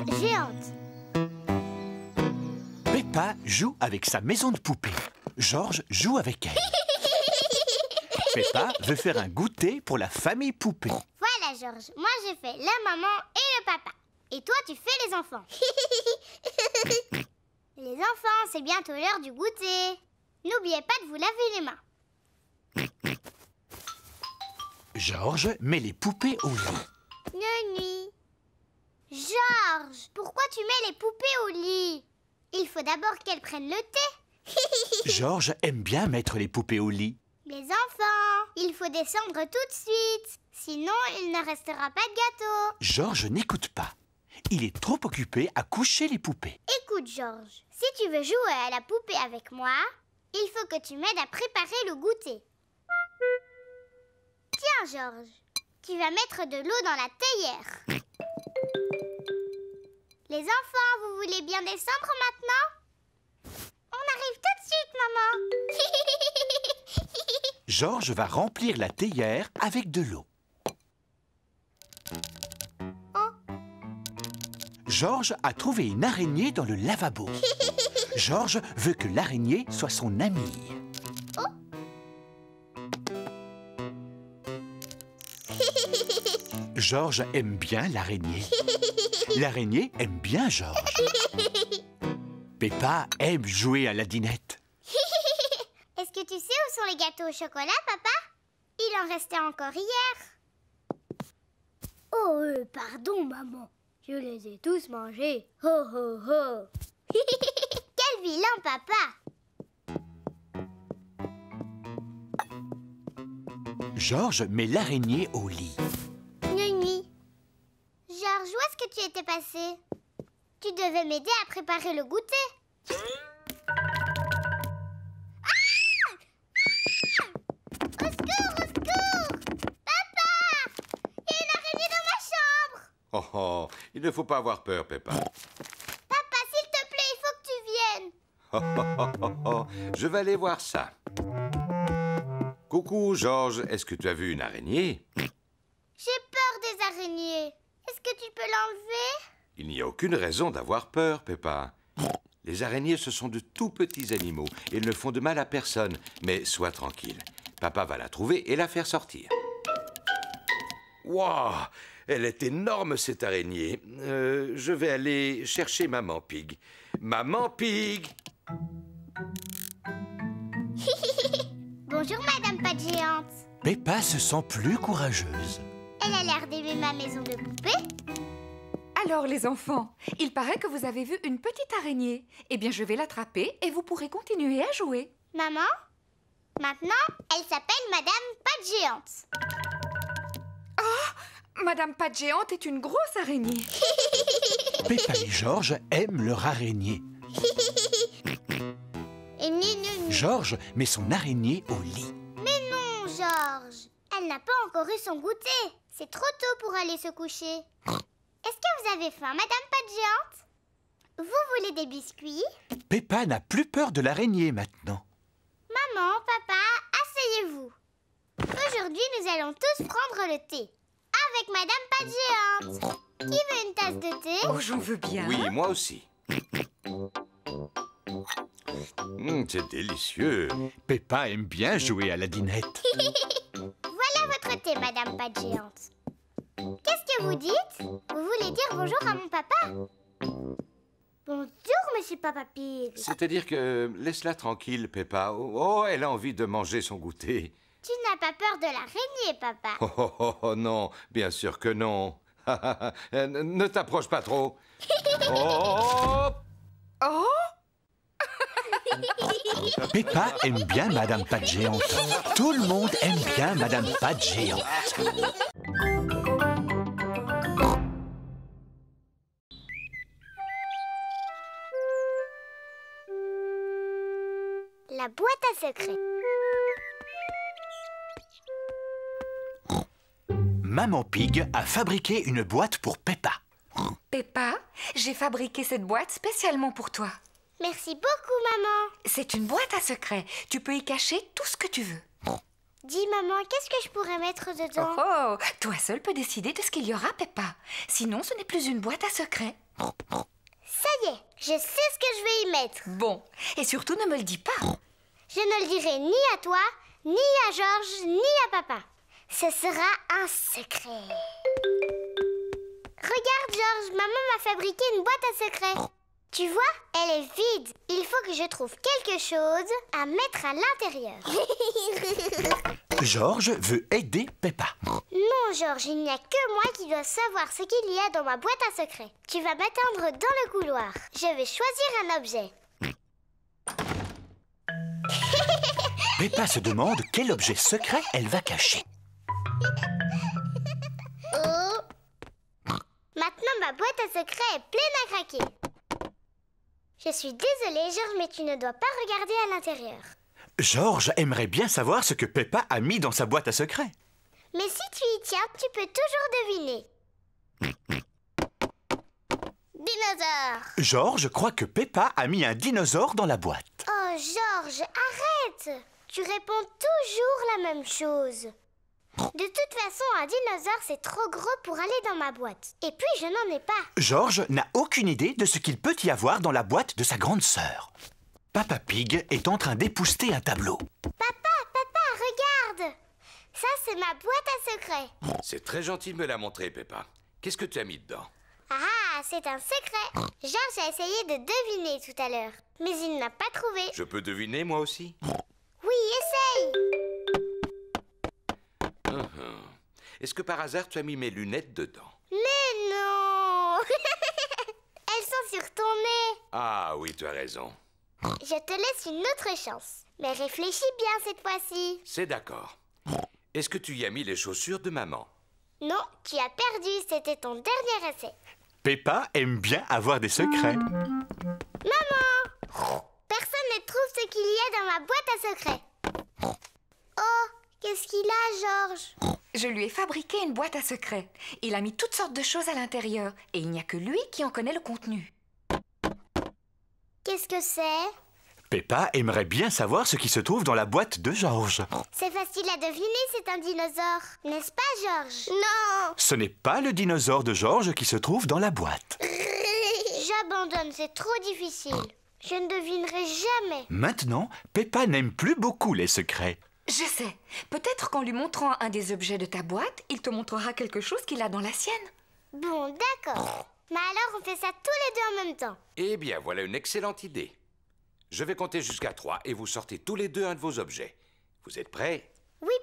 géante. Peppa joue avec sa maison de poupée. Georges joue avec elle. Peppa veut faire un goûter pour la famille poupée. Voilà, Georges. Moi, j'ai fait la maman et le papa. Et toi, tu fais les enfants. Les enfants, c'est bientôt l'heure du goûter. N'oubliez pas de vous laver les mains. Georges met les poupées au lit. Nuit. Georges, pourquoi tu mets les poupées au lit? Il faut d'abord qu'elles prennent le thé. Georges aime bien mettre les poupées au lit. Les enfants, il faut descendre tout de suite. Sinon, il ne restera pas de gâteau. Georges n'écoute pas. Il est trop occupé à coucher les poupées. Écoute, Georges, si tu veux jouer à la poupée avec moi, il faut que tu m'aides à préparer le goûter. Tiens, Georges, tu vas mettre de l'eau dans la théière. Les enfants, vous voulez bien descendre maintenant? On arrive tout de suite, maman. Georges va remplir la théière avec de l'eau. Georges a trouvé une araignée dans le lavabo. Georges veut que l'araignée soit son amie. Georges aime bien l'araignée. L'araignée aime bien Georges. Peppa aime jouer à la dinette. Est-ce que tu sais où sont les gâteaux au chocolat, papa? Il en restait encore hier. Oh, pardon, maman. Je les ai tous mangés. Ho, ho, ho. Quel vilain papa! Georges met l'araignée au lit. Nuit. Georges, où est-ce que tu étais passé? Tu devais m'aider à préparer le goûter. Au secours, au secours! Papa! Il y a une araignée dans ma chambre! Oh, oh, il ne faut pas avoir peur, Peppa. Papa, s'il te plaît, il faut que tu viennes. Oh, oh, oh, oh, oh. Je vais aller voir ça. Coucou, Georges. Est-ce que tu as vu une araignée? J'ai peur des araignées. Est-ce que tu peux l'enlever? Il n'y a aucune raison d'avoir peur, Peppa. Les araignées, ce sont de tout petits animaux. Ils ne font de mal à personne. Mais sois tranquille. Papa va la trouver et la faire sortir. Wow! Elle est énorme, cette araignée. Je vais aller chercher Maman Pig. Maman Pig! Bonjour, Madame Patte Géante. Peppa se sent plus courageuse. Elle a l'air d'aimer ma maison de poupée. Alors, les enfants, il paraît que vous avez vu une petite araignée. Eh bien, je vais l'attraper et vous pourrez continuer à jouer. Maman, maintenant, elle s'appelle Madame Patte Géante. Madame Patte Géante est une grosse araignée. Peppa et Georges aiment leur araignée. Et Nini. Georges met son araignée au lit. Mais non, Georges. Elle n'a pas encore eu son goûter. C'est trop tôt pour aller se coucher. Est-ce que vous avez faim, Madame Patte Géante? Vous voulez des biscuits? Peppa n'a plus peur de l'araignée maintenant. Maman, papa, asseyez-vous. Aujourd'hui, nous allons tous prendre le thé. Avec Madame Patte Géante. Qui veut une tasse de thé? Oh, j'en veux bien. Oui, moi aussi. C'est délicieux. Peppa aime bien jouer à la dinette. Voilà votre thé, Madame Patte Géante. Qu'est-ce que vous dites? Vous voulez dire bonjour à mon papa? Bonjour, Monsieur Papa Pig. C'est-à-dire que laisse-la tranquille, Peppa. Oh, elle a envie de manger son goûter. Tu n'as pas peur de l'araignée, papa? Oh, oh, oh, oh, non, bien sûr que non. Ne t'approche pas trop. Oh! Oh! Peppa aime bien Madame Patte Géante. Tout le monde aime bien Madame Patte Géante. La boîte à secrets. Maman Pig a fabriqué une boîte pour Peppa. Peppa, j'ai fabriqué cette boîte spécialement pour toi. Merci beaucoup, maman. C'est une boîte à secrets. Tu peux y cacher tout ce que tu veux. Dis, maman, qu'est-ce que je pourrais mettre dedans? Oh, toi seul peux décider de ce qu'il y aura, Peppa. Sinon, ce n'est plus une boîte à secrets. Ça y est, je sais ce que je vais y mettre. Bon, et surtout ne me le dis pas. Je ne le dirai ni à toi, ni à Georges, ni à papa. Ce sera un secret. Regarde, Georges, maman m'a fabriqué une boîte à secrets. Tu vois, elle est vide. Il faut que je trouve quelque chose à mettre à l'intérieur. Georges veut aider Peppa. Non, Georges, il n'y a que moi qui dois savoir ce qu'il y a dans ma boîte à secrets. Tu vas m'attendre dans le couloir. Je vais choisir un objet. Peppa se demande quel objet secret elle va cacher. Oh. Maintenant, ma boîte à secrets est pleine à craquer. Je suis désolée, Georges, mais tu ne dois pas regarder à l'intérieur. Georges aimerait bien savoir ce que Peppa a mis dans sa boîte à secrets. Mais si tu y tiens, tu peux toujours deviner. Dinosaure. Georges croit que Peppa a mis un dinosaure dans la boîte. Oh, Georges, arrête! Tu réponds toujours la même chose. De toute façon, un dinosaure, c'est trop gros pour aller dans ma boîte. Et puis, je n'en ai pas. Georges n'a aucune idée de ce qu'il peut y avoir dans la boîte de sa grande sœur. Papa Pig est en train d'épousseter un tableau. Papa, regarde! Ça, c'est ma boîte à secrets. C'est très gentil de me la montrer, Peppa. Qu'est-ce que tu as mis dedans? Ah, c'est un secret. Georges a essayé de deviner tout à l'heure, mais il n'a pas trouvé. Je peux deviner, moi aussi? Oui, essaye! Est-ce que par hasard, tu as mis mes lunettes dedans? Mais non! Elles sont sur ton nez. Ah oui, tu as raison. Je te laisse une autre chance. Mais réfléchis bien cette fois-ci. C'est d'accord. Est-ce que tu y as mis les chaussures de maman? Non, tu as perdu. C'était ton dernier essai. Peppa aime bien avoir des secrets. Maman! Personne ne trouve ce qu'il y a dans ma boîte à secrets. Oh, qu'est-ce qu'il a, Georges? Je lui ai fabriqué une boîte à secrets. Il a mis toutes sortes de choses à l'intérieur. Et il n'y a que lui qui en connaît le contenu. Qu'est-ce que c'est? Peppa aimerait bien savoir ce qui se trouve dans la boîte de Georges. C'est facile à deviner, c'est un dinosaure. N'est-ce pas, Georges? Non! Ce n'est pas le dinosaure de Georges qui se trouve dans la boîte. J'abandonne, c'est trop difficile. Je ne devinerai jamais. Maintenant, Peppa n'aime plus beaucoup les secrets. Je sais. Peut-être qu'en lui montrant un des objets de ta boîte, il te montrera quelque chose qu'il a dans la sienne. Bon, d'accord. Mais alors, on fait ça tous les deux en même temps. Eh bien, voilà une excellente idée. Je vais compter jusqu'à 3 et vous sortez tous les deux un de vos objets. Vous êtes prêts? Oui,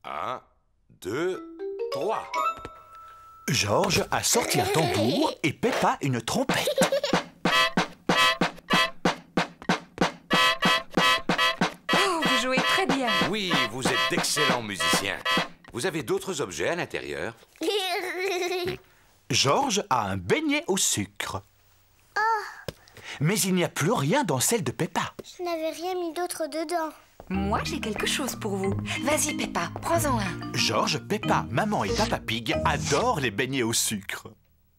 papa. 1, 2, 3. Georges a sorti un tambour et Peppa une trompette. Oh, vous jouez très bien. Oui, vous êtes d'excellents musiciens. Vous avez d'autres objets à l'intérieur? Georges a un beignet au sucre. Mais il n'y a plus rien dans celle de Peppa. Je n'avais rien mis d'autre dedans. Moi, j'ai quelque chose pour vous. Vas-y, Peppa, prends-en un. Georges, Peppa, maman et Papa Pig adorent les beignets au sucre.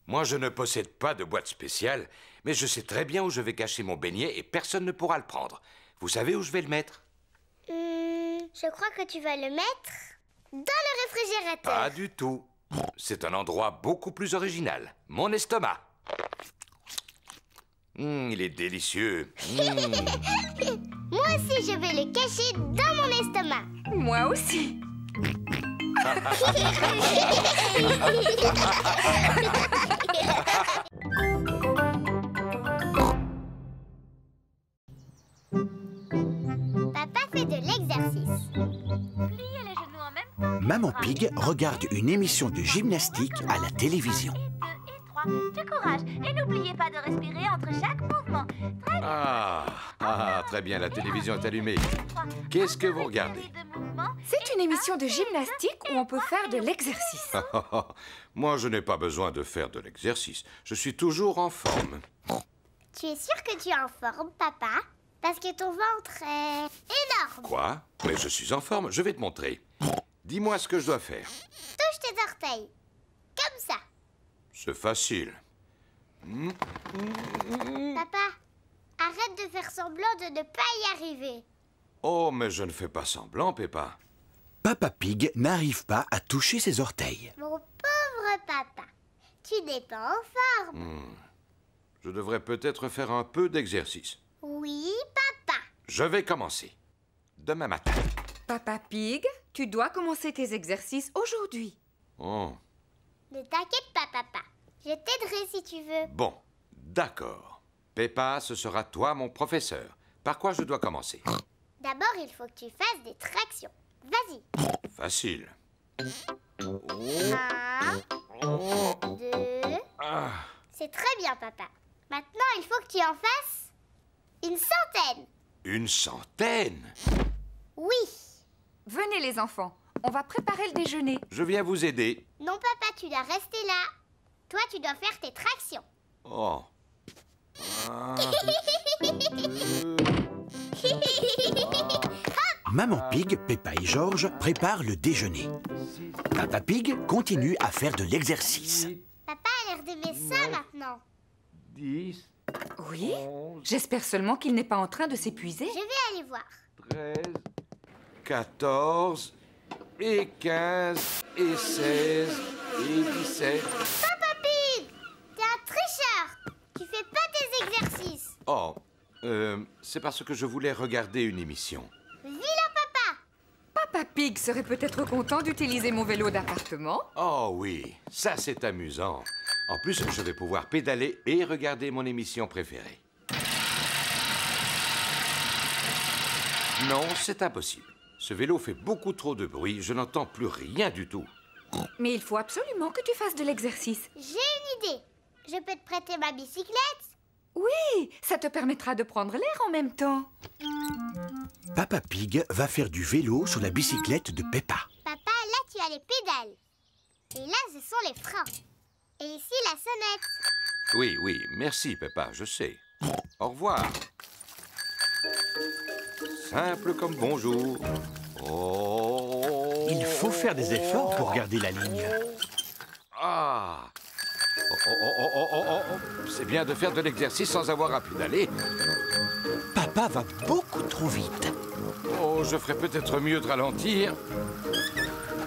Moi, je ne possède pas de boîte spéciale, mais je sais très bien où je vais cacher mon beignet et personne ne pourra le prendre. Vous savez où je vais le mettre? Je crois que tu vas le mettre dans le réfrigérateur. Pas du tout. C'est un endroit beaucoup plus original. Mon estomac. Il est délicieux. Moi aussi, je vais le cacher dans mon estomac. Moi aussi. Papa fait de l'exercice. Pliez les genoux en même temps. Maman Pig regarde une émission de gymnastique à la télévision. 2 et 3. Du courage. Et n'oubliez pas de respirer entre chaque mouvement. Très bien. Très bien, la télévision est allumée. Qu'est-ce que vous regardez? C'est une émission de gymnastique où on peut faire de l'exercice. Moi, je n'ai pas besoin de faire de l'exercice. Je suis toujours en forme. Tu es sûr que tu es en forme, papa? Parce que ton ventre est énorme. Quoi? Mais je suis en forme, je vais te montrer. Dis-moi ce que je dois faire. Touche tes orteils. Comme ça. C'est facile. Papa, arrête de faire semblant de ne pas y arriver. Oh, mais je ne fais pas semblant, Peppa. Papa Pig n'arrive pas à toucher ses orteils. Mon pauvre papa, tu n'es pas en forme. Je devrais peut-être faire un peu d'exercice. Oui, papa. Je vais commencer. Demain matin. Papa Pig, tu dois commencer tes exercices aujourd'hui. Oh, Ne t'inquiète pas, papa. Je t'aiderai si tu veux. bon, d'accord. Peppa, ce sera toi mon professeur. Par quoi je dois commencer? D'abord, il faut que tu fasses des tractions. Vas-y. Facile. 1, 2... C'est très bien, papa. Maintenant, il faut que tu en fasses une centaine. Une centaine? Oui. Venez les enfants, on va préparer le déjeuner. Je viens vous aider. Non, papa, tu dois rester là. Toi, tu dois faire tes tractions. Oh. Maman Pig, Peppa et George préparent le déjeuner. Papa Pig continue à faire de l'exercice. Papa a l'air d'aimer ça maintenant. 10, Oui? J'espère seulement qu'il n'est pas en train de s'épuiser. Je vais aller voir. 13, 14, et 15, et 16, et 17. Papa Pig, t'es un tricheur. Tu fais pas tes exercices. Oh, c'est parce que je voulais regarder une émission. Vilain papa. Papa Pig serait peut-être content d'utiliser mon vélo d'appartement. Oh oui, ça c'est amusant. En plus, je vais pouvoir pédaler et regarder mon émission préférée. Non, c'est impossible. Ce vélo fait beaucoup trop de bruit, je n'entends plus rien du tout. Mais il faut absolument que tu fasses de l'exercice. J'ai une idée. Je peux te prêter ma bicyclette? Oui, ça te permettra de prendre l'air en même temps. Papa Pig va faire du vélo sur la bicyclette de Peppa. Papa, là, tu as les pédales. Et là, ce sont les freins. Et ici, la sonnette. Oui, oui, merci Peppa, je sais. Au revoir. Simple comme bonjour. Oh. Il faut faire des efforts pour garder la ligne. Ah. Oh. C'est bien de faire de l'exercice sans avoir à pédaler. Papa va beaucoup trop vite. Oh, je ferais peut-être mieux de ralentir.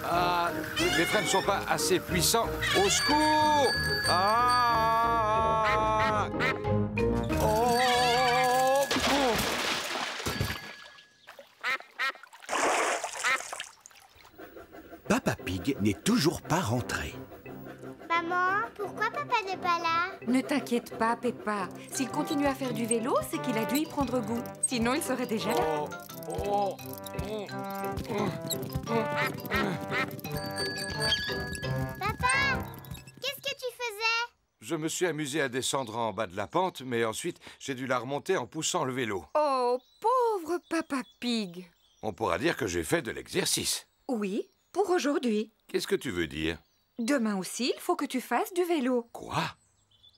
Ah, les freins ne sont pas assez puissants. Au secours! Ah! Oh! Papa Pig n'est toujours pas rentré. Maman, pourquoi papa n'est pas là? Ne t'inquiète pas, Peppa. S'il continue à faire du vélo, c'est qu'il a dû y prendre goût. Sinon, il serait déjà là. Papa, qu'est-ce que tu faisais? Je me suis amusé à descendre en bas de la pente, mais ensuite, j'ai dû la remonter en poussant le vélo. Oh, pauvre Papa Pig. On pourra dire que j'ai fait de l'exercice. Oui, pour aujourd'hui. Qu'est-ce que tu veux dire? Demain aussi, il faut que tu fasses du vélo. Quoi?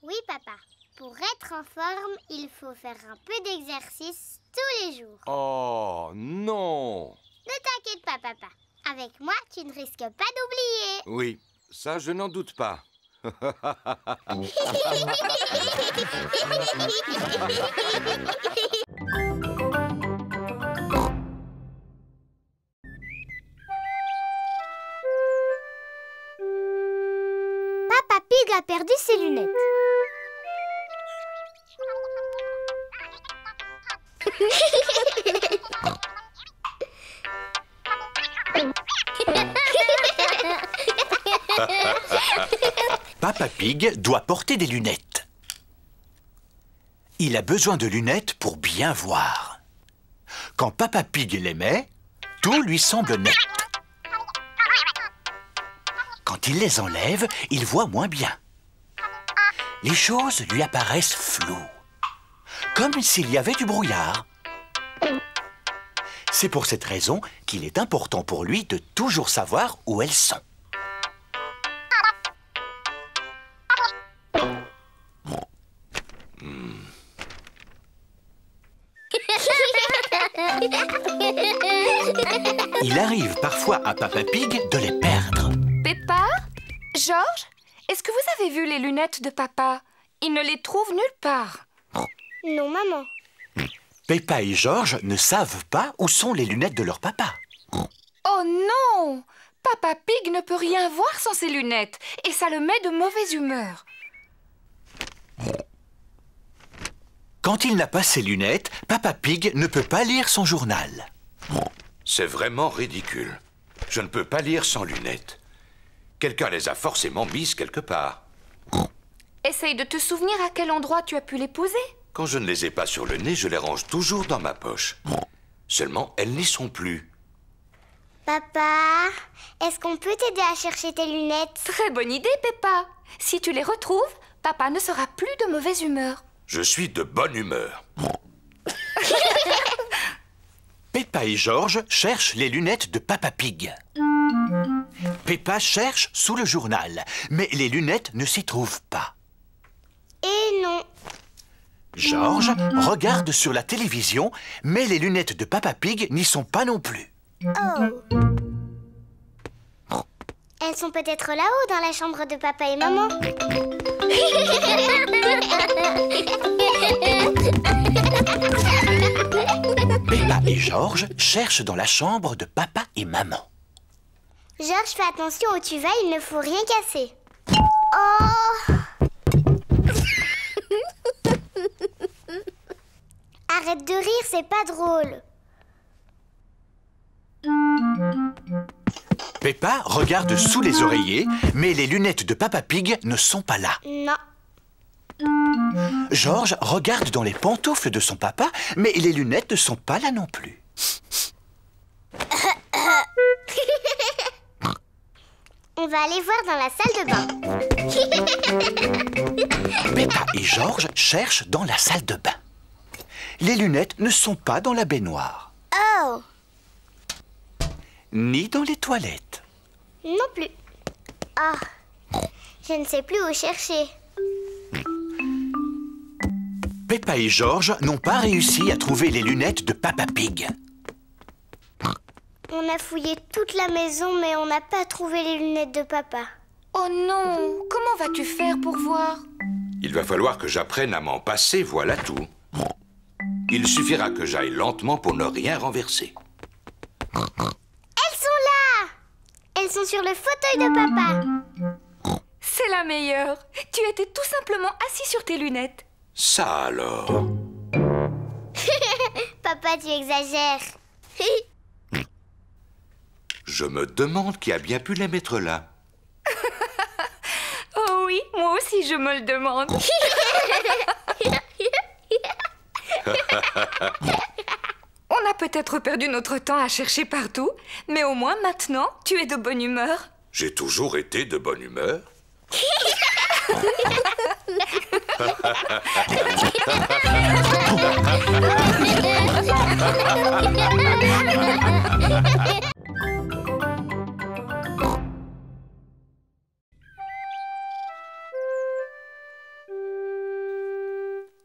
Oui, papa. Pour être en forme, il faut faire un peu d'exercice tous les jours. Oh, non! Ne t'inquiète pas, papa. Avec moi, tu ne risques pas d'oublier. Oui, ça, je n'en doute pas. Papa Pig a perdu ses lunettes. Papa Pig doit porter des lunettes. Il a besoin de lunettes pour bien voir. Quand Papa Pig les met, tout lui semble net. Quand il les enlève, il voit moins bien. Les choses lui apparaissent floues, comme s'il y avait du brouillard. C'est pour cette raison qu'il est important pour lui de toujours savoir où elles sont. Il arrive parfois à Papa Pig de les perdre. Peppa? George? Est-ce que vous avez vu les lunettes de papa? Il ne les trouve nulle part. Non, maman. Peppa et George ne savent pas où sont les lunettes de leur papa. Oh non! Papa Pig ne peut rien voir sans ses lunettes et ça le met de mauvaise humeur. Quand il n'a pas ses lunettes, Papa Pig ne peut pas lire son journal. C'est vraiment ridicule. Je ne peux pas lire sans lunettes. Quelqu'un les a forcément mises quelque part. Essaye de te souvenir à quel endroit tu as pu les poser. Quand je ne les ai pas sur le nez, je les range toujours dans ma poche. Seulement, elles n'y sont plus. Papa, est-ce qu'on peut t'aider à chercher tes lunettes? Très bonne idée, Peppa. Si tu les retrouves, papa ne sera plus de mauvaise humeur. Je suis de bonne humeur. Peppa et George cherchent les lunettes de Papa Pig. Peppa cherche sous le journal, mais les lunettes ne s'y trouvent pas. Et non. George regarde sur la télévision, mais les lunettes de Papa Pig n'y sont pas non plus. Oh. Elles sont peut-être là-haut dans la chambre de papa et maman. Peppa et George cherchent dans la chambre de papa et maman. George, fais attention où tu vas, il ne faut rien casser. Oh! Arrête de rire, c'est pas drôle. Peppa regarde sous les oreillers, mais les lunettes de Papa Pig ne sont pas là. Non. George regarde dans les pantoufles de son papa, mais les lunettes ne sont pas là non plus. On va aller voir dans la salle de bain. Peppa et George cherchent dans la salle de bain. Les lunettes ne sont pas dans la baignoire, Oh! ni dans les toilettes. Non plus. Ah, je ne sais plus où chercher. Peppa et George n'ont pas réussi à trouver les lunettes de Papa Pig. On a fouillé toute la maison, mais on n'a pas trouvé les lunettes de papa. Oh non! Comment vas-tu faire pour voir? Il va falloir que j'apprenne à m'en passer, voilà tout. Il suffira que j'aille lentement pour ne rien renverser. Elles sont là! Elles sont sur le fauteuil de papa. C'est la meilleure. Tu étais tout simplement assis sur tes lunettes. Ça alors? Papa, tu exagères. Je me demande qui a bien pu les mettre là. Oh oui, moi aussi je me le demande. On a peut-être perdu notre temps à chercher partout, mais au moins maintenant, tu es de bonne humeur. J'ai toujours été de bonne humeur.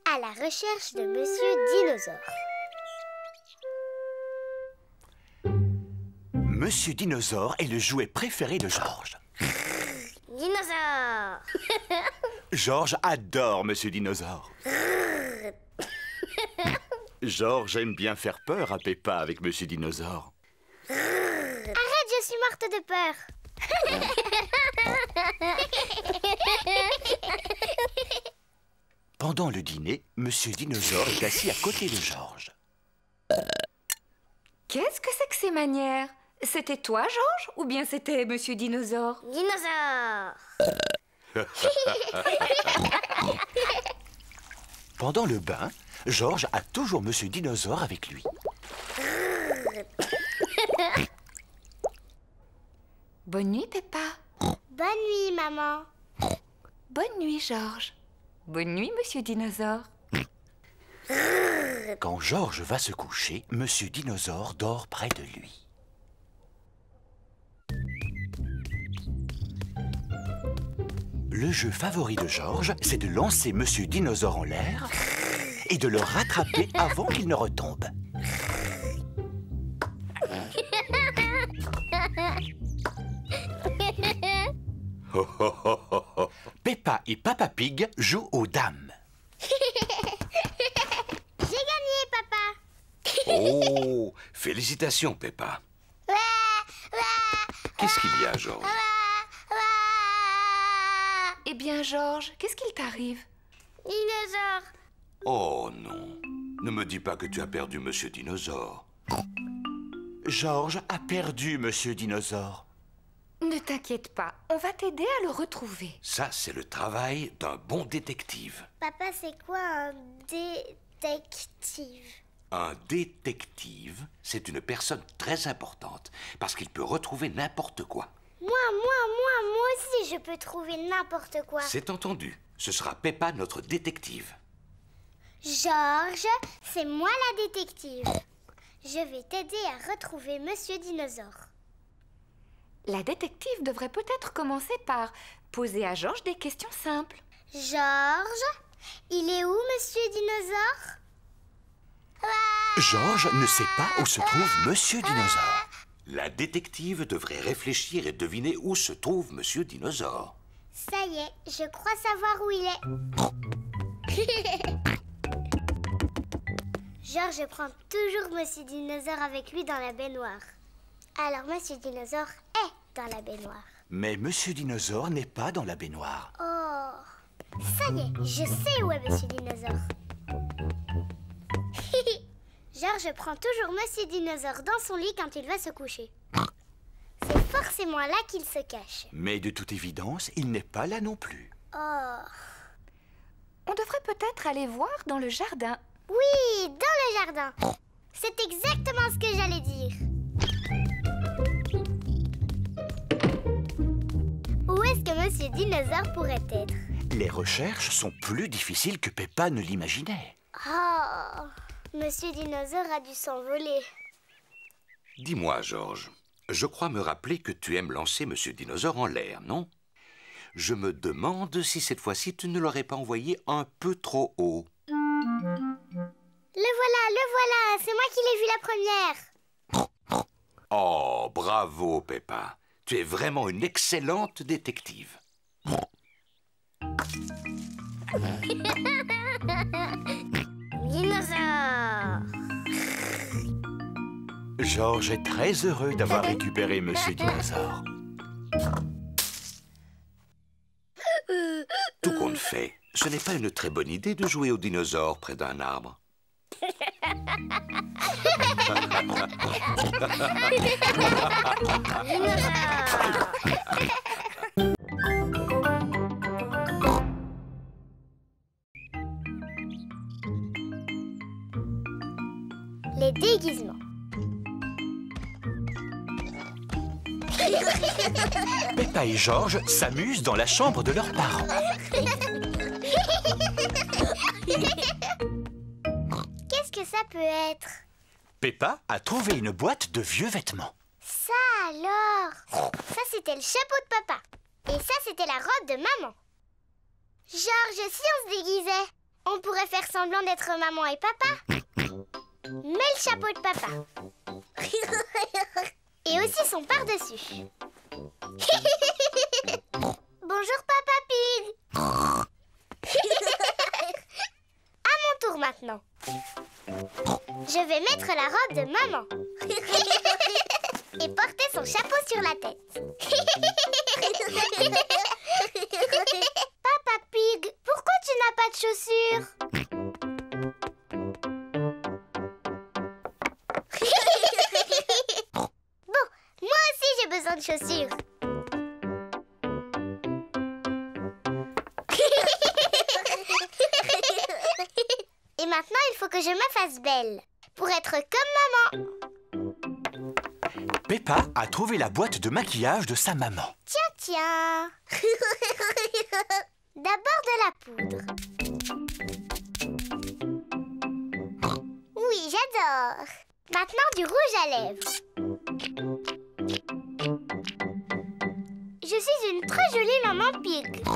À la recherche de Monsieur Dinosaure. Monsieur Dinosaure est le jouet préféré de George. Dinosaure! George adore Monsieur Dinosaure. George aime bien faire peur à Peppa avec Monsieur Dinosaure. Arrête, je suis morte de peur. Pendant le dîner, Monsieur Dinosaure est assis à côté de George. Qu'est-ce que c'est que ces manières? C'était toi, George, ou bien c'était Monsieur Dinosaure? Dinosaure! Pendant le bain, George a toujours Monsieur Dinosaure avec lui. Bonne nuit, Peppa. Bonne nuit, maman. Bonne nuit, George. Bonne nuit, Monsieur Dinosaure. Quand George va se coucher, Monsieur Dinosaure dort près de lui. Le jeu favori de George, c'est de lancer Monsieur Dinosaure en l'air et de le rattraper avant qu'il ne retombe. Peppa et Papa Pig jouent aux dames. J'ai gagné, papa. Oh, félicitations, Peppa. Ouais, Qu'est-ce qu'il y a, Georges? Eh bien, Georges, qu'est-ce qu'il t'arrive? Dinosaure. Oh non. Ne me dis pas que tu as perdu Monsieur Dinosaure. Georges a perdu Monsieur Dinosaure. Ne t'inquiète pas, on va t'aider à le retrouver. Ça, c'est le travail d'un bon détective. Papa, c'est quoi un détective? Un détective, c'est une personne très importante parce qu'il peut retrouver n'importe quoi. Moi aussi, je peux trouver n'importe quoi. C'est entendu. Ce sera Peppa, notre détective. Georges, c'est moi la détective. Je vais t'aider à retrouver Monsieur Dinosaure. La détective devrait peut-être commencer par poser à Georges des questions simples. Georges, il est où Monsieur Dinosaure? Georges ne sait pas où se trouve Monsieur Dinosaure. La détective devrait réfléchir et deviner où se trouve Monsieur Dinosaure. Ça y est, je crois savoir où il est. Georges prend toujours Monsieur Dinosaure avec lui dans la baignoire. Alors Monsieur Dinosaure est dans la baignoire. Mais Monsieur Dinosaure n'est pas dans la baignoire. Oh, ça y est, je sais où est Monsieur Dinosaure. Georges prend toujours Monsieur Dinosaure dans son lit quand il va se coucher. C'est forcément là qu'il se cache. Mais de toute évidence, il n'est pas là non plus. Oh. On devrait peut-être aller voir dans le jardin. Oui, dans le jardin. C'est exactement ce que j'allais dire. Où est-ce que Monsieur Dinosaure pourrait être? Les recherches sont plus difficiles que Peppa ne l'imaginait. Oh, Monsieur Dinosaure a dû s'envoler. Dis-moi, Georges, je crois me rappeler que tu aimes lancer Monsieur Dinosaure en l'air, non? Je me demande si cette fois-ci tu ne l'aurais pas envoyé un peu trop haut. Le voilà, c'est moi qui l'ai vu la première. Oh, bravo, Peppa. Tu es vraiment une excellente détective. Dinosaure. Georges est très heureux d'avoir récupéré Monsieur Dinosaure. Tout compte fait, ce n'est pas une très bonne idée de jouer au dinosaure près d'un arbre. Les déguisements. Peppa et Georges s'amusent dans la chambre de leurs parents. Qu'est-ce que ça peut être? Peppa a trouvé une boîte de vieux vêtements. Ça alors? Ça c'était le chapeau de papa. Et ça c'était la robe de maman. Georges, si on se déguisait, on pourrait faire semblant d'être maman et papa. Mets le chapeau de papa. Et aussi son par-dessus. Bonjour Papa Pig. À mon tour maintenant. Je vais mettre la robe de maman. Et porter son chapeau sur la tête. Papa Pig, pourquoi tu n'as pas de chaussures? Bon, moi aussi j'ai besoin de chaussures. Et maintenant, il faut que je me fasse belle pour être comme maman. Peppa a trouvé la boîte de maquillage de sa maman. Tiens. D'abord de la poudre. Oui, j'adore. Maintenant, du rouge à lèvres. Je suis une très jolie maman Pig. On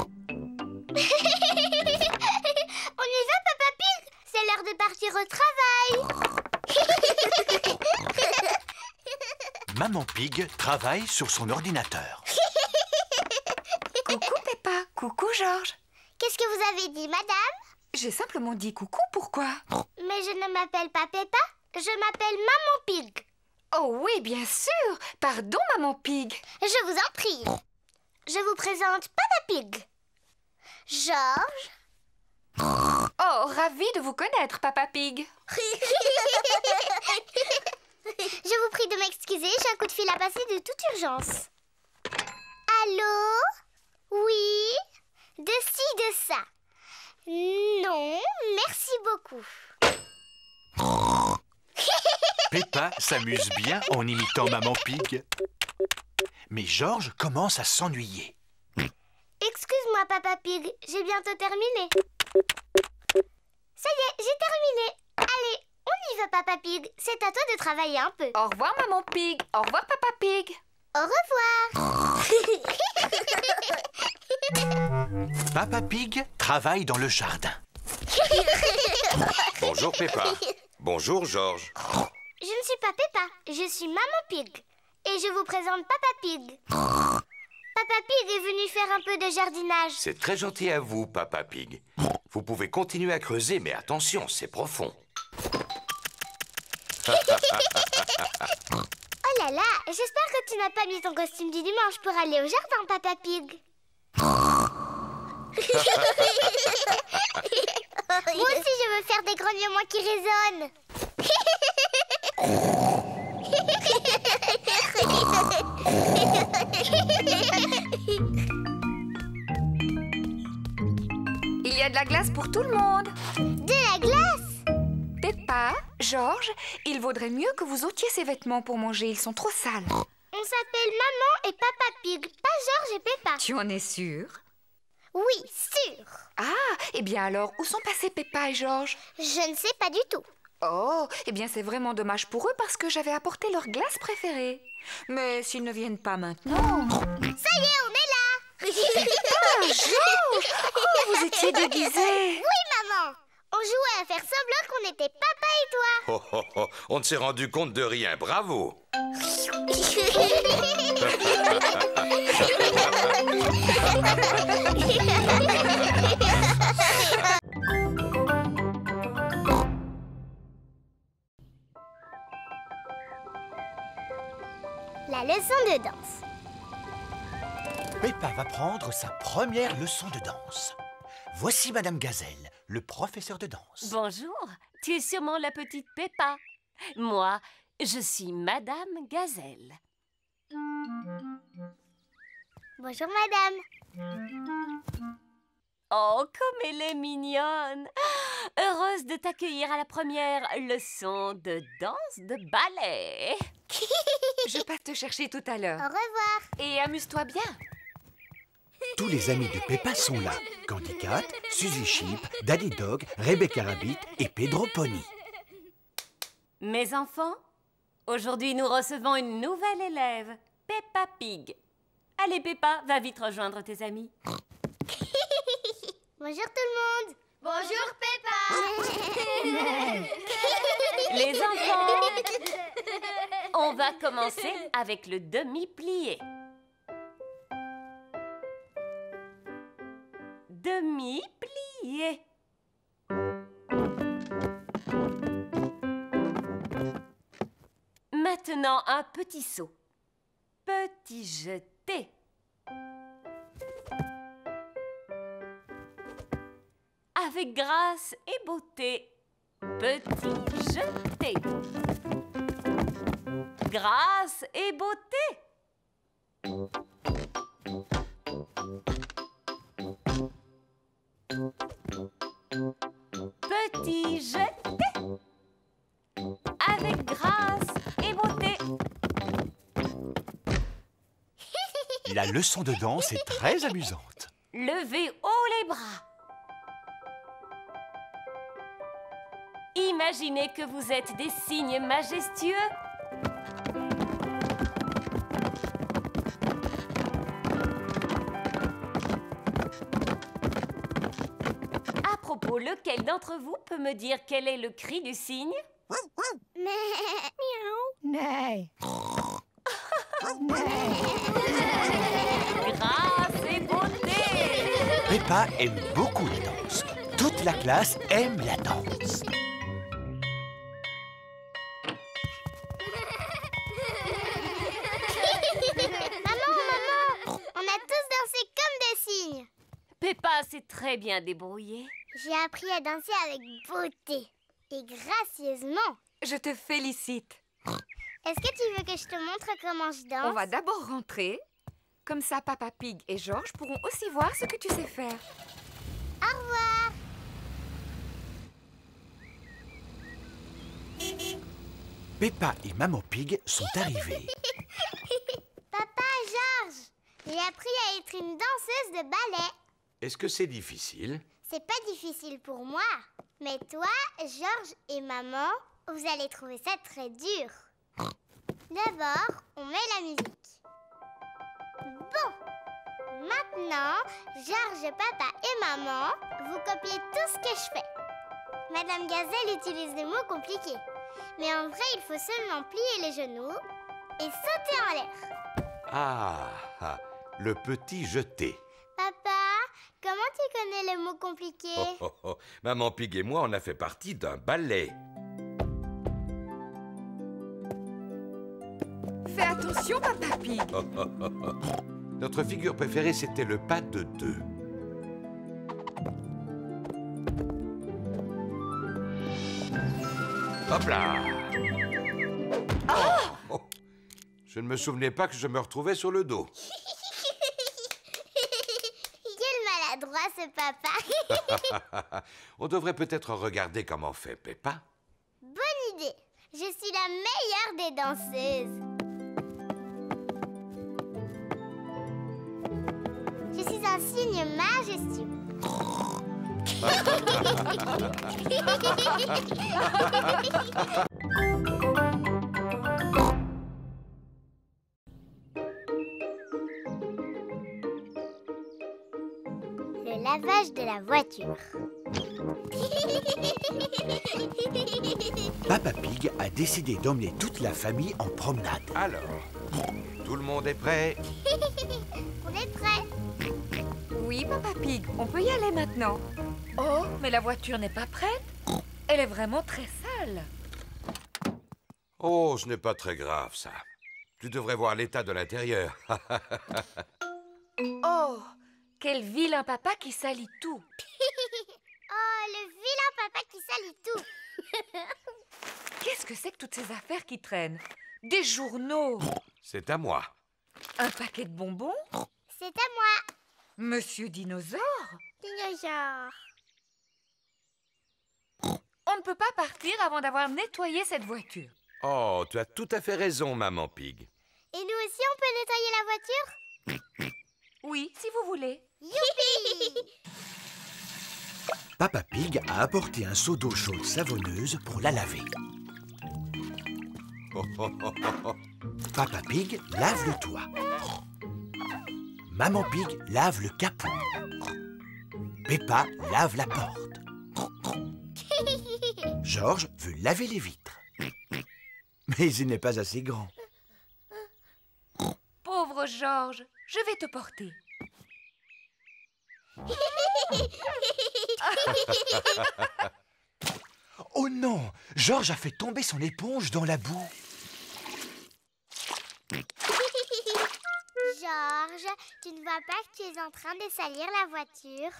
y va, Papa Pig? C'est l'heure de partir au travail. Maman Pig travaille sur son ordinateur. Coucou Peppa, coucou Georges. Qu'est-ce que vous avez dit, madame? J'ai simplement dit coucou, pourquoi? Mais je ne m'appelle pas Peppa, je m'appelle Maman Pig. Oh oui, bien sûr. Pardon, Maman Pig. Je vous en prie. Je vous présente Papa Pig. Georges. Oh, ravi de vous connaître, Papa Pig. Je vous prie de m'excuser, j'ai un coup de fil à passer de toute urgence. Allô? Oui? De ci, de ça. Non, merci beaucoup. Peppa s'amuse bien en imitant Maman Pig. Mais Georges commence à s'ennuyer. Excuse-moi, Papa Pig, j'ai bientôt terminé. Ça y est, j'ai terminé. Allez, on y va, Papa Pig. C'est à toi de travailler un peu. Au revoir, Maman Pig. Au revoir, Papa Pig. Au revoir. Papa Pig travaille dans le jardin. Bonjour Peppa. Bonjour Georges. Je ne suis pas Peppa, je suis Maman Pig. Et je vous présente Papa Pig. Papa Pig est venu faire un peu de jardinage. C'est très gentil à vous, Papa Pig. Vous pouvez continuer à creuser, mais attention, c'est profond. Oh là là, j'espère que tu n'as pas mis ton costume du dimanche pour aller au jardin, Papa Pig. Moi aussi, je veux faire des grognements qui résonnent. Il y a de la glace pour tout le monde. De la glace? Peppa, Georges, il vaudrait mieux que vous ôtiez ces vêtements pour manger. Ils sont trop sales. On s'appelle Maman et Papa Pig, pas Georges et Peppa. Tu en es sûre? Oui, sûr. Ah, eh bien alors, où sont passés Peppa et Georges? Je ne sais pas du tout. Oh, eh bien c'est vraiment dommage pour eux parce que j'avais apporté leur glace préférée. Mais s'ils ne viennent pas maintenant... Ça y est, on est là. Ah, Georges! Oh, vous étiez déguisés. Oui, maman. On jouait à faire semblant qu'on était papa et toi. Oh, oh, oh, on ne s'est rendu compte de rien, bravo. La leçon de danse. Peppa va prendre sa première leçon de danse. Voici Madame Gazelle, le professeur de danse. Bonjour, tu es sûrement la petite Peppa. Moi, je suis Madame Gazelle. Bonjour, madame. Oh, comme elle est mignonne! Heureuse de t'accueillir à la première leçon de danse de ballet. Je passe te chercher tout à l'heure. Au revoir. Et amuse-toi bien. Tous les amis de Peppa sont là. Candy Cat, Suzy Sheep, Daddy Dog, Rebecca Rabbit et Pedro Pony. Mes enfants, aujourd'hui nous recevons une nouvelle élève, Peppa Pig. Allez Peppa, va vite rejoindre tes amis. Bonjour tout le monde. Bonjour Peppa. Les enfants, on va commencer avec le demi-plié. Demi-plié. Maintenant, un petit saut. Petit jeté. Avec grâce et beauté. Petit jeté. Grâce et beauté. Petit jeté. Avec grâce et beauté. La leçon de danse est très amusante. Levez haut les bras. Imaginez que vous êtes des cygnes majestueux. À propos, lequel d'entre vous peut me dire quel est le cri du cygne? Nee. Grâce et beauté. Peppa aime beaucoup la danse. Toute la classe aime la danse. s'est très bien débrouillée. J'ai appris à danser avec beauté et gracieusement. Je te félicite. Est-ce que tu veux que je te montre comment je danse? On va d'abord rentrer. Comme ça, Papa Pig et Georges pourront aussi voir ce que tu sais faire. Au revoir. Peppa et Maman Pig sont arrivés. Papa, Georges, j'ai appris à être une danseuse de ballet. Est-ce que c'est difficile? C'est pas difficile pour moi. Mais toi, Georges et maman, vous allez trouver ça très dur. D'abord, on met la musique. Bon. Maintenant, Georges, papa et maman, vous copiez tout ce que je fais. Madame Gazelle utilise des mots compliqués. Mais en vrai, il faut seulement plier les genoux et sauter en l'air. Ah, le petit jeté. Papa, comment tu connais les mots compliqués? Maman Pig et moi, on a fait partie d'un ballet. Fais attention, Papa Pig. Notre figure préférée, c'était le pas de deux. Hop là! Oh. Je ne me souvenais pas que je me retrouvais sur le dos. Quel maladroit ce papa. On devrait peut-être regarder comment fait Peppa. Bonne idée. Je suis la meilleure des danseuses. Je suis un cygne majestueux. Le lavage de la voiture. Papa Pig a décidé d'emmener toute la famille en promenade. Alors, tout le monde est prêt? On est prêts. Oui, Papa Pig, on peut y aller maintenant. Oh, mais la voiture n'est pas prête. Elle est vraiment très sale. Oh, ce n'est pas très grave, ça. Tu devrais voir l'état de l'intérieur. Oh, quel vilain papa qui salit tout. Oh, le vilain papa qui salit tout. Qu'est-ce que c'est que toutes ces affaires qui traînent? Des journaux, C'est à moi. un paquet de bonbons, C'est à moi. Monsieur Dinosaure. Dinosaure. On ne peut pas partir avant d'avoir nettoyé cette voiture. Oh, tu as tout à fait raison, Maman Pig. Et nous aussi, on peut nettoyer la voiture? Oui, si vous voulez. Youpi! Papa Pig a apporté un seau d'eau chaude savonneuse pour la laver. Papa Pig lave le toit. Maman Pig lave le capot. Peppa lave la porte. Georges veut laver les vitres. Mais il n'est pas assez grand. Pauvre Georges, je vais te porter. Oh non! Georges a fait tomber son éponge dans la boue. Georges, tu ne vois pas que tu es en train de salir la voiture?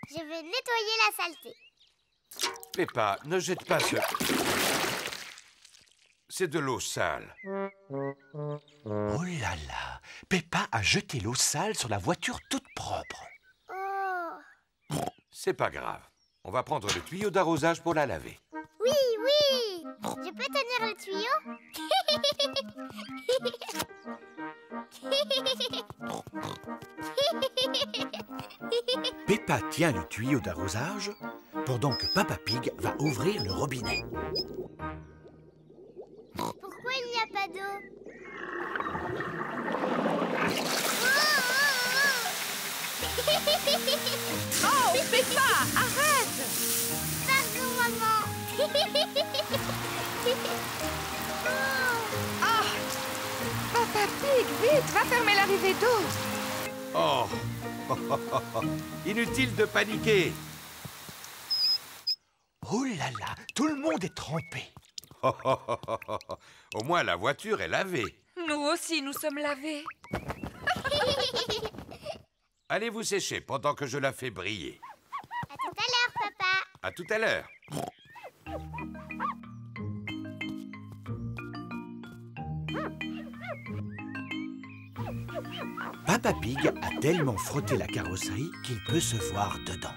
Je vais nettoyer la saleté. Peppa, ne jette pas ce... C'est de l'eau sale. Oh là là! Peppa a jeté l'eau sale sur la voiture toute propre. Oh! C'est pas grave. On va prendre le tuyau d'arrosage pour la laver. Oui, oui! Je peux tenir le tuyau? Peppa tient le tuyau d'arrosage pendant que Papa Pig va ouvrir le robinet. Pourquoi il n'y a pas d'eau? Oh, Peppa, arrête! Pardon, maman! Ah! Papa Pig, vite, va fermer l'arrivée d'eau. Oh! Inutile de paniquer. Oh là là! Tout le monde est trempé. Au moins, la voiture est lavée. Nous aussi, nous sommes lavés. Allez vous sécher pendant que je la fais briller. À tout à l'heure, papa. À tout à l'heure. Peppa Pig a tellement frotté la carrosserie qu'il peut se voir dedans.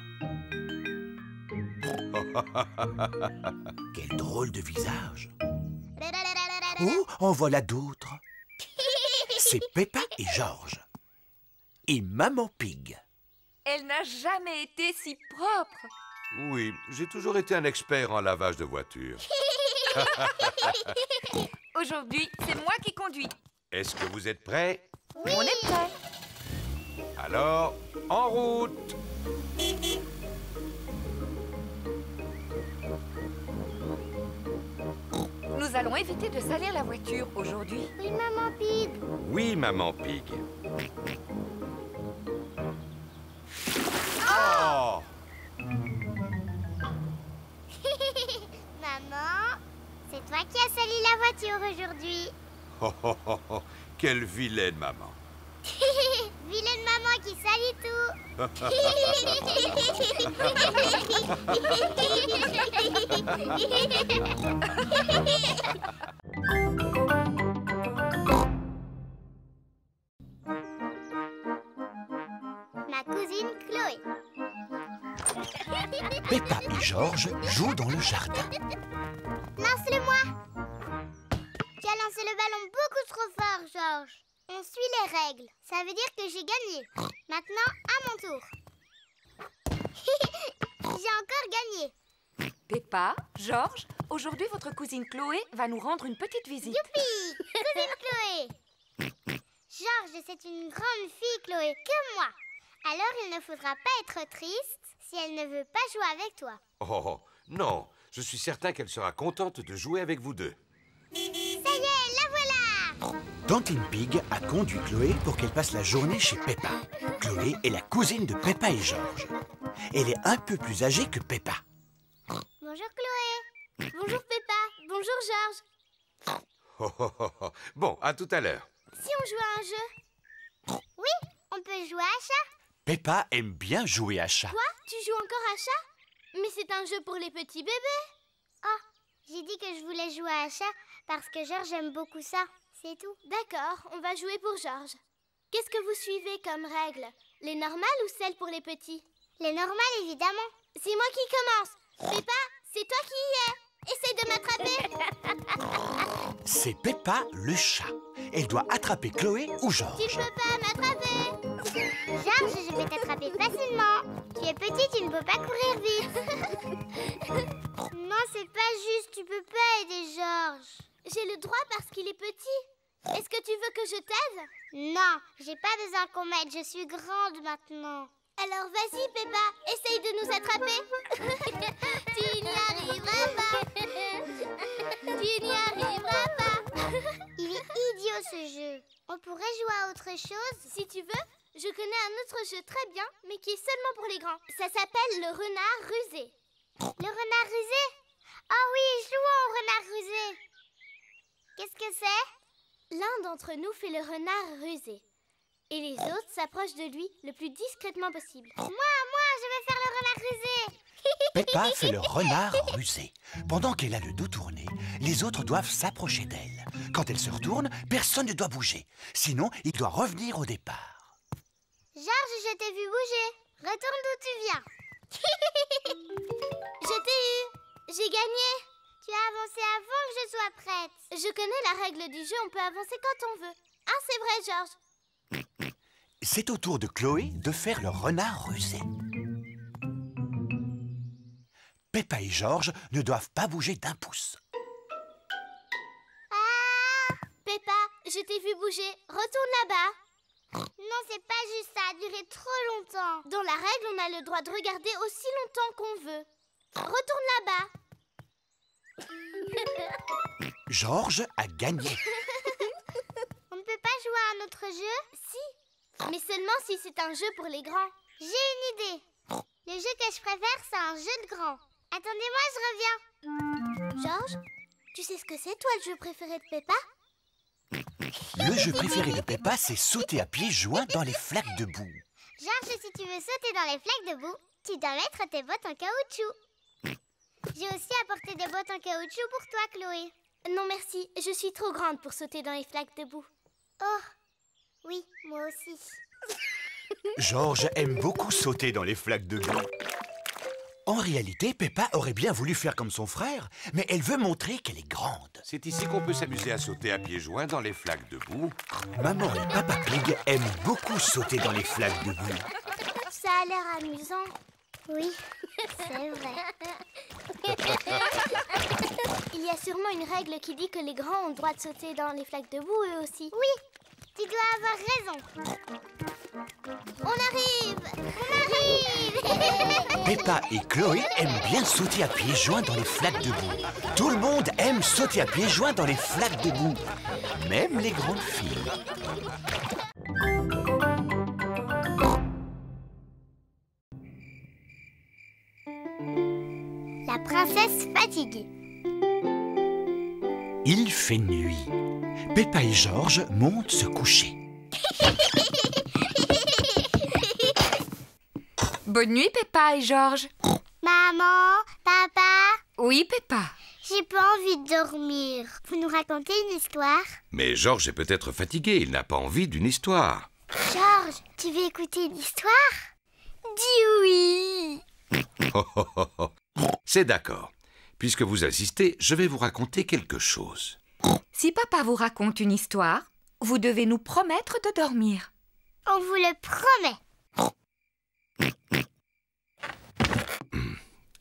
Quel drôle de visage! Oh, en voilà d'autres! C'est Peppa et George. Et Maman Pig. Elle n'a jamais été si propre. Oui, j'ai toujours été un expert en lavage de voitures. Aujourd'hui, c'est moi qui conduis. Est-ce que vous êtes prêts? Oui. On est prêts. Alors, en route! Nous allons éviter de salir la voiture aujourd'hui. Oui, Maman Pig. Oui, Maman Pig. Oh! Maman, c'est toi qui as sali la voiture aujourd'hui. Oh, oh, oh, oh. Quelle vilaine maman. Vilaine maman qui salit tout. Ma cousine Chloé. Peppa et George jouent dans le jardin. Lance-le-moi. Tu as lancé le ballon beaucoup trop fort, George. On suit les règles. Ça veut dire que j'ai gagné. Maintenant, à mon tour. J'ai encore gagné. Peppa, George, aujourd'hui votre cousine Chloé va nous rendre une petite visite. Youpi! Cousine Chloé. George, c'est une grande fille, Chloé, comme moi. Alors, il ne faudra pas être triste si elle ne veut pas jouer avec toi. Oh, non, je suis certain qu'elle sera contente de jouer avec vous deux. Ça y est, la voilà! Tantine Pig a conduit Chloé pour qu'elle passe la journée chez Peppa. Chloé est la cousine de Peppa et George. Elle est un peu plus âgée que Peppa. Bonjour Chloé. Bonjour Peppa. Bonjour George. Oh, oh, oh, oh. Bon, à tout à l'heure. Si on joue à un jeu? Oui, on peut jouer à chat. Peppa aime bien jouer à chat. Quoi? Tu joues encore à chat? Mais c'est un jeu pour les petits bébés. Oh, j'ai dit que je voulais jouer à chat parce que George aime beaucoup ça. C'est tout. D'accord, on va jouer pour George. Qu'est-ce que vous suivez comme règle? Les normales ou celles pour les petits? Les normales, évidemment. C'est moi qui commence. Peppa, c'est toi qui y es. Essaye de m'attraper. C'est Peppa le chat. Elle doit attraper Chloé ou George. Tu peux pas m'attraper. George, je vais t'attraper facilement. Tu es petit, tu ne peux pas courir vite. Non, c'est pas juste. Tu peux pas aider George. J'ai le droit parce qu'il est petit. Est-ce que tu veux que je t'aide? Non, j'ai pas besoin qu'on m'aide. Je suis grande maintenant. Alors vas-y, Peppa, essaye de nous attraper. Tu n'y arriveras pas. Tu n'y arriveras pas. Il est idiot ce jeu. On pourrait jouer à autre chose? Si tu veux, je connais un autre jeu très bien, mais qui est seulement pour les grands. Ça s'appelle le renard rusé. Le renard rusé? Oh oui, jouons au renard rusé. Qu'est-ce que c'est? L'un d'entre nous fait le renard rusé. Et les autres s'approchent de lui le plus discrètement possible. Moi, je vais faire le renard rusé. Peppa fait le renard rusé. Pendant qu'elle a le dos tourné, les autres doivent s'approcher d'elle. Quand elle se retourne, personne ne doit bouger. Sinon, il doit revenir au départ. George, je t'ai vu bouger. Retourne d'où tu viens. Je t'ai eu. J'ai gagné. Tu as avancé avant que je sois prête. Je connais la règle du jeu, on peut avancer quand on veut. Ah, c'est vrai, George. C'est au tour de Chloé de faire le renard rusé. Peppa et George ne doivent pas bouger d'un pouce. Ah! Peppa, je t'ai vu bouger. Retourne là-bas. Non, c'est pas juste, ça a duré trop longtemps. Dans la règle, on a le droit de regarder aussi longtemps qu'on veut. Retourne là-bas. George a gagné. On ne peut pas jouer à un autre jeu? Si, mais seulement si c'est un jeu pour les grands. J'ai une idée. Le jeu que je préfère, c'est un jeu de grands. Attendez-moi, je reviens. George, tu sais ce que c'est, toi, le jeu préféré de Peppa? Le jeu préféré de Peppa, c'est sauter à pieds joints dans les flaques de boue. Georges, si tu veux sauter dans les flaques de boue, tu dois mettre tes bottes en caoutchouc. J'ai aussi apporté des bottes en caoutchouc pour toi, Chloé. Non merci, je suis trop grande pour sauter dans les flaques de boue. Oh, oui, moi aussi. Georges aime beaucoup sauter dans les flaques de boue. En réalité, Peppa aurait bien voulu faire comme son frère, mais elle veut montrer qu'elle est grande. C'est ici qu'on peut s'amuser à sauter à pieds joints dans les flaques de boue. Maman et Papa Pig aiment beaucoup sauter dans les flaques de boue. Ça a l'air amusant. Oui, c'est vrai. Il y a sûrement une règle qui dit que les grands ont le droit de sauter dans les flaques de boue eux aussi. Oui, tu dois avoir raison. On arrive! On arrive! Peppa et Chloé aiment bien sauter à pieds joints dans les flaques de boue. Tout le monde aime sauter à pieds joints dans les flaques de boue, même les grandes filles. La princesse fatiguée. Il fait nuit. Peppa et Georges montent se coucher. Bonne nuit, Peppa et Georges. Maman, papa, Oui, Peppa. j'ai pas envie de dormir. Vous nous racontez une histoire? Mais Georges est peut-être fatigué, il n'a pas envie d'une histoire. Georges, tu veux écouter une histoire? Dis oui! C'est d'accord. Puisque vous insistez, je vais vous raconter quelque chose. Si papa vous raconte une histoire, vous devez nous promettre de dormir. On vous le promet.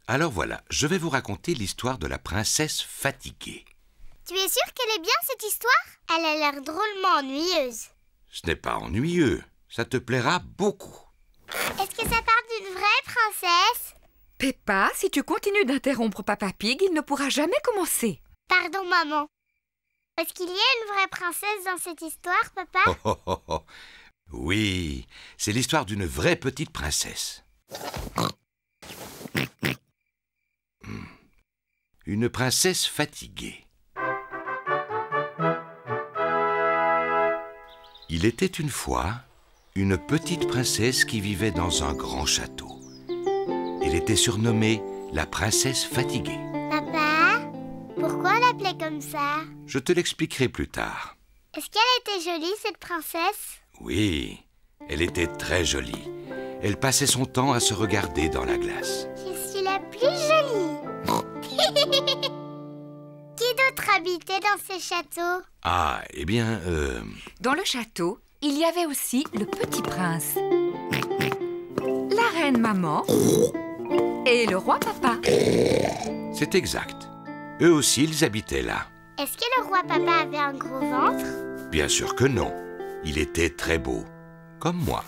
Alors voilà, je vais vous raconter l'histoire de la princesse fatiguée. Tu es sûr qu'elle est bien, cette histoire? Elle a l'air drôlement ennuyeuse. Ce n'est pas ennuyeux, ça te plaira beaucoup. Est-ce que ça parle d'une vraie princesse? Peppa, si tu continues d'interrompre Papa Pig, il ne pourra jamais commencer. Pardon, maman. Est-ce qu'il y a une vraie princesse dans cette histoire, papa? Oui, c'est l'histoire d'une vraie petite princesse. Une princesse fatiguée. Il était une fois une petite princesse qui vivait dans un grand château. Elle était surnommée la princesse fatiguée. Papa, pourquoi on l'appelait comme ça? Je te l'expliquerai plus tard. Est-ce qu'elle était jolie, cette princesse? Oui, elle était très jolie. Elle passait son temps à se regarder dans la glace. Je suis la plus jolie. Qui d'autre habitait dans ce château? Ah, eh bien, Dans le château, il y avait aussi le petit prince, la reine maman et le roi papa. c'est exact. Eux aussi, ils habitaient là. Est-ce que le roi papa avait un gros ventre? Bien sûr que non. Il était très beau, comme moi.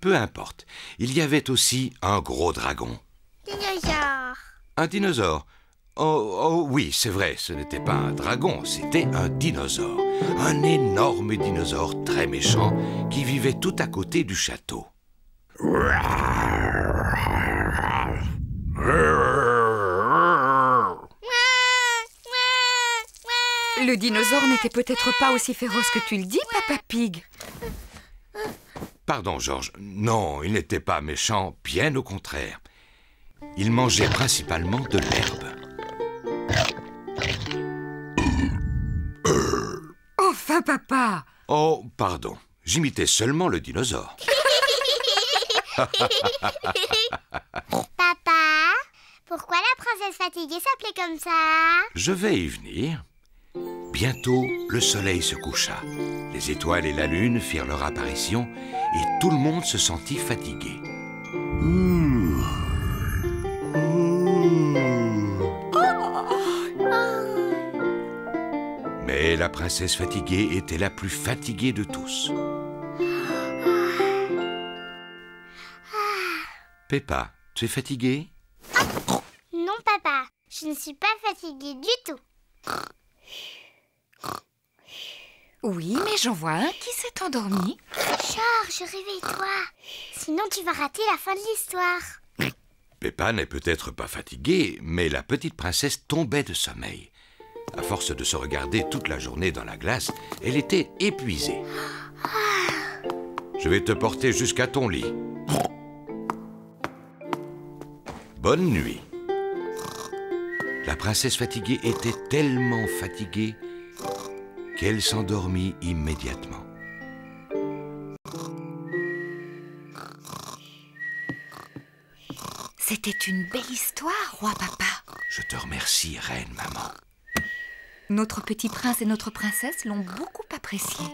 Peu importe. Il y avait aussi un gros dragon. Dinosaure. Un dinosaure. Oh oui, c'est vrai, ce n'était pas un dragon, c'était un dinosaure. Un énorme dinosaure très méchant qui vivait tout à côté du château. Le dinosaure n'était peut-être pas aussi féroce que tu le dis, Papa Pig. Pardon, Georges. Non, il n'était pas méchant, bien au contraire. Il mangeait principalement de l'herbe. Enfin, papa. Oh, pardon. J'imitais seulement le dinosaure. Papa, pourquoi la princesse fatiguée s'appelait comme ça? Je vais y venir. Bientôt, le soleil se coucha. Les étoiles et la lune firent leur apparition et tout le monde se sentit fatigué. Mais la princesse fatiguée était la plus fatiguée de tous. Peppa, tu es fatiguée? Non, papa, je ne suis pas fatiguée du tout. Oui, mais j'en vois un qui s'est endormi. Georges, réveille-toi. Sinon, tu vas rater la fin de l'histoire. Peppa n'est peut-être pas fatiguée, mais la petite princesse tombait de sommeil. À force de se regarder toute la journée dans la glace, elle était épuisée. Je vais te porter jusqu'à ton lit. Bonne nuit. La princesse fatiguée était tellement fatiguée qu'elle s'endormit immédiatement. C'était une belle histoire, roi papa. Je te remercie, reine maman. Notre petit prince et notre princesse l'ont beaucoup apprécié.